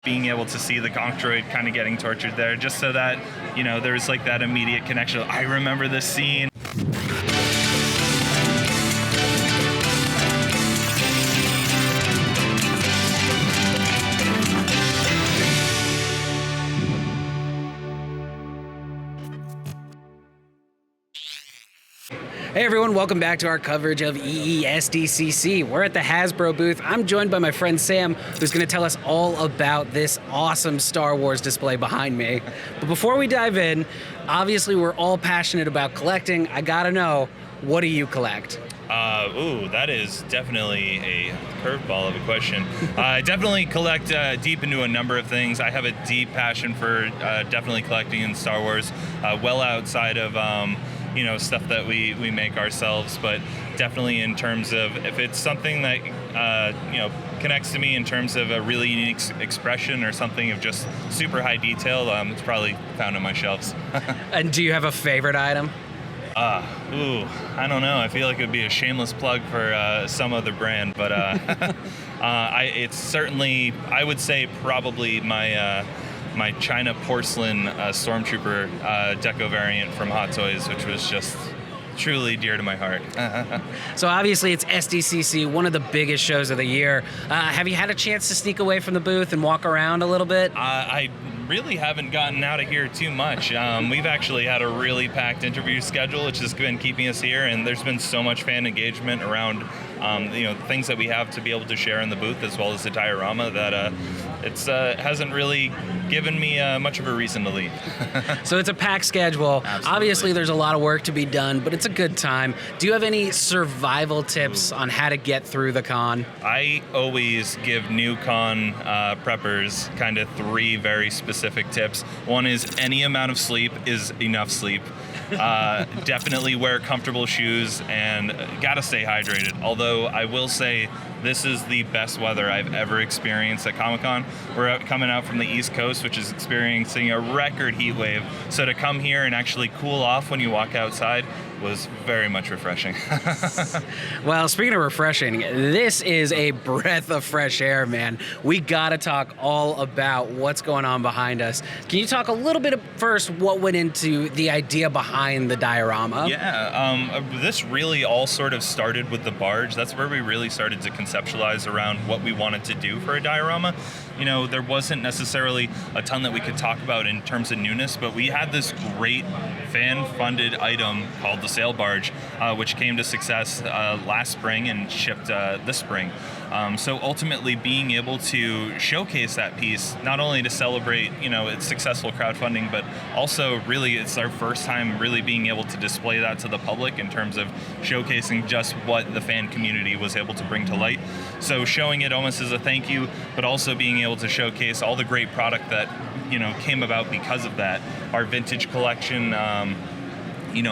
being able to see the conch droid kind of getting tortured there, just so that, there's like that immediate connection. I remember this scene. Hey everyone, welcome back to our coverage of Sdcc. We're at the Hasbro booth. I'm joined by my friend Sam, who's going to tell us all about this awesome Star Wars display behind me. But before we dive in, obviously we're all passionate about collecting. I gotta know, what do you collect? That is definitely a curveball of a question. I definitely collect deep into a number of things. I have a deep passion for definitely collecting in Star Wars, well outside of stuff that we make ourselves, but definitely in terms of if it's something that connects to me in terms of a really unique expression or something of just super high detail, it's probably found on my shelves. And do you have a favorite item? I don't know. I feel like it would be a shameless plug for some other brand, but it's certainly, I would say, probably my China porcelain Stormtrooper deco variant from Hot Toys, which was just truly dear to my heart. So obviously it's Sdcc, one of the biggest shows of the year. Have you had a chance to sneak away from the booth and walk around a little bit? I really haven't gotten out of here too much. We've actually had a really packed interview schedule, which has been keeping us here, and there's been so much fan engagement around things that we have to be able to share in the booth, as well as the diorama, that it's hasn't really given me much of a reason to leave. So it's a packed schedule. Absolutely. Obviously there's a lot of work to be done, but it's a good time. Do you have any survival tips on how to get through the con? I always give new con preppers kind of 3 very specific tips. One is any amount of sleep is enough sleep. Definitely wear comfortable shoes and gotta stay hydrated. Although I will say this is the best weather I've ever experienced at Comic-Con. We're coming out from the East Coast, which is experiencing a record heat wave. So to come here and actually cool off when you walk outside was very much refreshing. Well, speaking of refreshing, this is a breath of fresh air, man. We gotta talk all about what's going on behind us. Can you talk a little bit first what went into the idea behind the diorama? Yeah, this really all sort of started with the barge. That's where we really started to conceptualize around what we wanted to do for a diorama. There wasn't necessarily a ton that we could talk about in terms of newness, but we had this great fan-funded item called the sail barge, which came to success last spring and shipped this spring. So ultimately being able to showcase that piece, not only to celebrate, its successful crowdfunding, but also really it's our first time really being able to display that to the public in terms of showcasing just what the fan community was able to bring to light. So showing it almost as a thank you, but also being able to showcase all the great product that, came about because of that. Our vintage collection,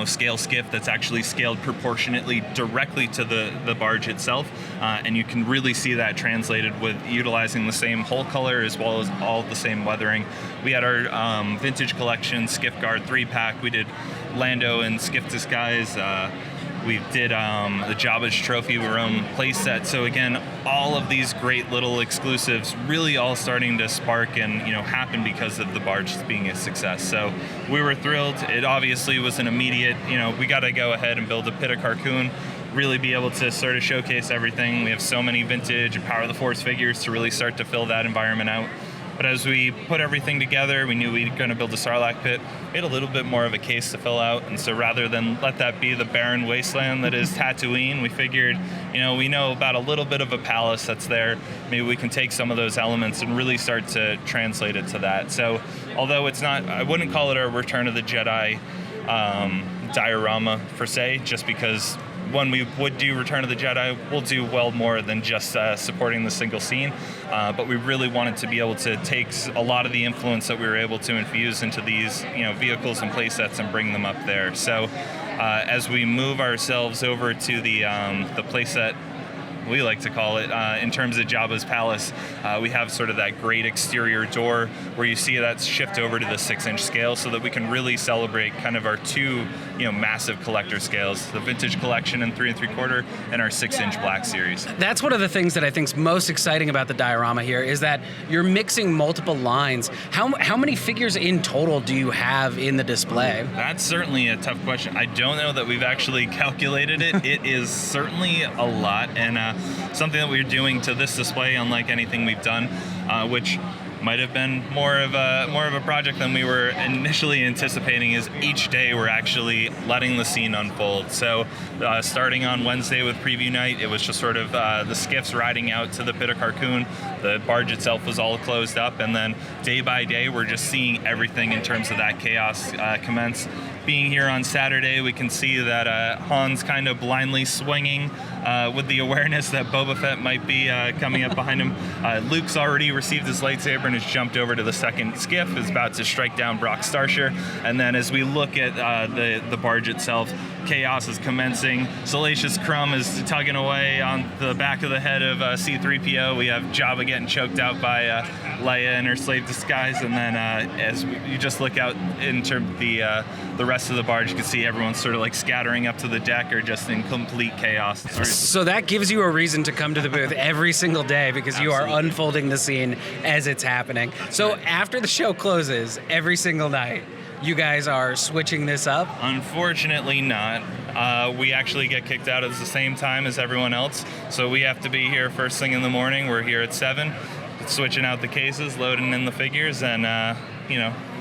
scale skiff that's actually scaled proportionately directly to the barge itself, and you can really see that translated with utilizing the same hull color as well as all the same weathering. We had our vintage collection skiff guard 3-pack. We did Lando and Skiff Disguise. We did the Jabba's Trophy Room playset. So again, all of these great little exclusives really all starting to spark and happen because of the barge being a success. So we were thrilled. It obviously was an immediate, we got to go ahead and build a Pit of Carcoon, really be able to sort of showcase everything. We have so many vintage and Power of the Force figures to really start to fill that environment out. But as we put everything together, we knew we were going to build a Sarlacc pit. We had a little bit more of a case to fill out, and so rather than let that be the barren wasteland that is Tatooine, we figured, we know about a little bit of a palace that's there. Maybe we can take some of those elements and really start to translate it to that. So although it's not, I wouldn't call it a Return of the Jedi diorama per se, just because when we would do Return of the Jedi, we'll do well more than just supporting the single scene. But we really wanted to be able to take a lot of the influence that we were able to infuse into these, vehicles and playsets and bring them up there. So as we move ourselves over to the playset, we like to call it, in terms of Jabba's palace, we have sort of that great exterior door where you see that shift over to the 6-inch scale so that we can really celebrate kind of our 2 massive collector scales. The vintage collection in 3 3/4 and our 6-inch black series. That's one of the things that I think is most exciting about the diorama here is that you're mixing multiple lines. How many figures in total do you have in the display? That's certainly a tough question. I don't know that we've actually calculated it. It is certainly a lot, and something that we're doing to this display, unlike anything we've done, which might have been more of a project than we were initially anticipating, is each day we're actually letting the scene unfold. So starting on Wednesday with preview night, it was just sort of the skiffs riding out to the Pit of Carcoon. The barge itself was all closed up, and then day by day we're just seeing everything in terms of that chaos commence. Being here on Saturday, we can see that Han's kind of blindly swinging with the awareness that Boba Fett might be coming up behind him. Luke's already received his lightsaber and has jumped over to the second skiff, is about to strike down Brock Starsher. And then as we look at the barge itself, chaos is commencing. Salacious Crumb is tugging away on the back of the head of C-3PO. We have Jabba getting choked out by Leia in her slave disguise. And then as you just look out into the rest of the barge, you can see everyone sort of like scattering up to the deck or just in complete chaos. So that gives you a reason to come to the booth every single day because you are unfolding the scene as it's happening. So after the show closes, every single night, you guys are switching this up? Unfortunately not. We actually get kicked out at the same time as everyone else. So we have to be here first thing in the morning. We're here at 7, switching out the cases, loading in the figures, and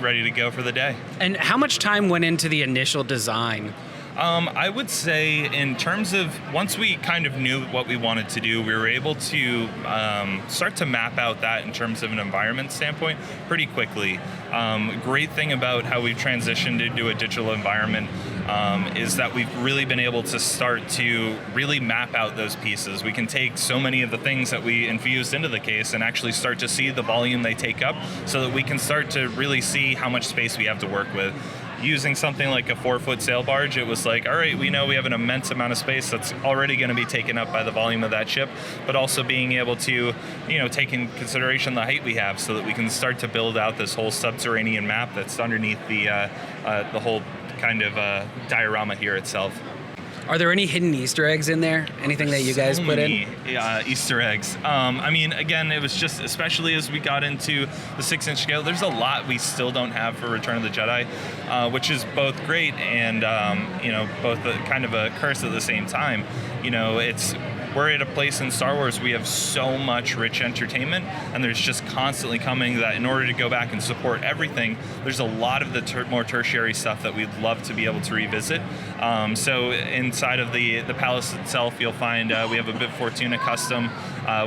ready to go for the day. And how much time went into the initial design? I would say in terms of once we kind of knew what we wanted to do, we were able to start to map out that in terms of an environment standpoint pretty quickly. Great thing about how we've transitioned into a digital environment is that we've really been able to start to really map out those pieces. We can take so many of the things that we infused into the case and actually start to see the volume they take up so that we can start to really see how much space we have to work with. Using something like a 4-foot sail barge, it was like, all right, we know we have an immense amount of space that's already going to be taken up by the volume of that ship, but also being able to, take in consideration the height we have so that we can start to build out this whole subterranean map that's underneath the whole kind of diorama here itself. Are there any hidden Easter eggs in there? Anything that you guys put in? Easter eggs. Again, it was just, especially as we got into the 6-inch scale, there's a lot we still don't have for Return of the Jedi, which is both great and, both kind of a curse at the same time. We're at a place in Star Wars, we have so much rich entertainment, and there's just constantly coming that in order to go back and support everything, there's a lot of the more tertiary stuff that we'd love to be able to revisit. So inside of the palace itself, you'll find we have a Bib Fortuna custom,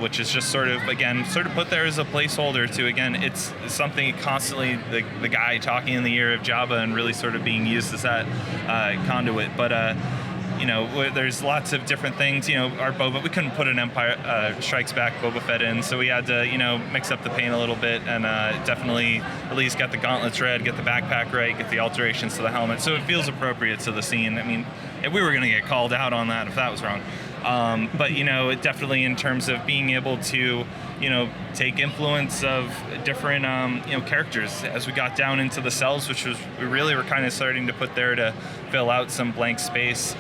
which is just sort of put there as a placeholder to, again, it's something constantly, the guy talking in the ear of Jabba and really sort of being used as that conduit. But there's lots of different things. Our Boba, we couldn't put an Empire Strikes Back Boba Fett in, so we had to, mix up the paint a little bit and definitely at least get the gauntlets red, get the backpack right, get the alterations to the helmet, so it feels appropriate to the scene. If we were going to get called out on that if that was wrong. But it definitely in terms of being able to, take influence of different, characters as we got down into the cells, which was we really were kind of starting to put there to fill out some blank space.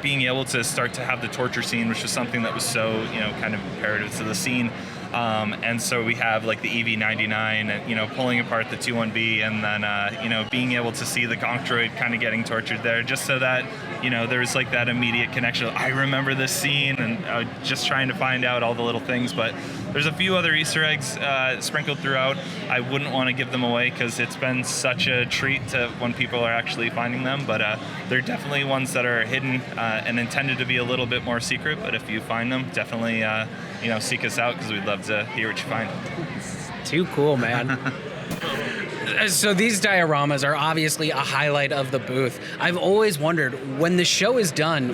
Being able to start to have the torture scene, which was something that was so, kind of imperative to the scene. And so we have like the EV-99 and, pulling apart the 21B and then, being able to see the Gonk droid kind of getting tortured there just so that, there's like that immediate connection. I remember this scene and just trying to find out all the little things, but there's a few other Easter eggs sprinkled throughout. I wouldn't want to give them away because it's been such a treat to when people are actually finding them, but they're definitely ones that are hidden and intended to be a little bit more secret, but if you find them, definitely seek us out because we'd love to hear what you find. Too cool, man. So these dioramas are obviously a highlight of the booth. I've always wondered, when the show is done,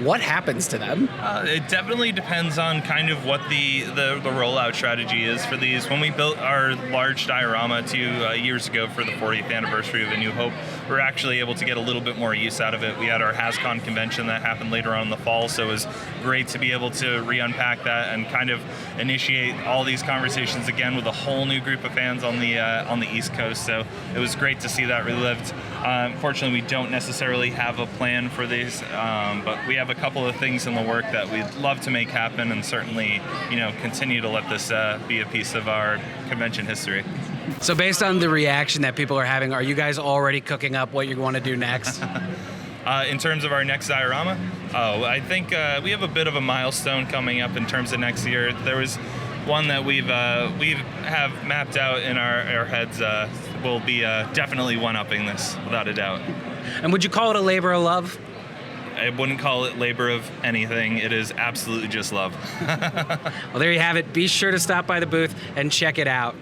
what happens to them? It definitely depends on kind of what the rollout strategy is for these. When we built our large diorama 2 years ago for the 40th anniversary of A New Hope, we were actually able to get a little bit more use out of it. We had our HasCon convention that happened later on in the fall, so it was great to be able to re-unpack that and kind of initiate all these conversations again with a whole new group of fans on the East Coast. So it was great to see that relived. Unfortunately, we don't necessarily have a plan for these, but we have a couple of things in the work that we'd love to make happen, and certainly, continue to let this be a piece of our convention history. So based on the reaction that people are having, are you guys already cooking up what you want to do next? In terms of our next diorama, I think we have a bit of a milestone coming up in terms of next year. There was one that we have mapped out in our heads. Will be definitely one-upping this, without a doubt. And would you call it a labor of love? I wouldn't call it labor of anything. It is absolutely just love. Well, there you have it. Be sure to stop by the booth and check it out.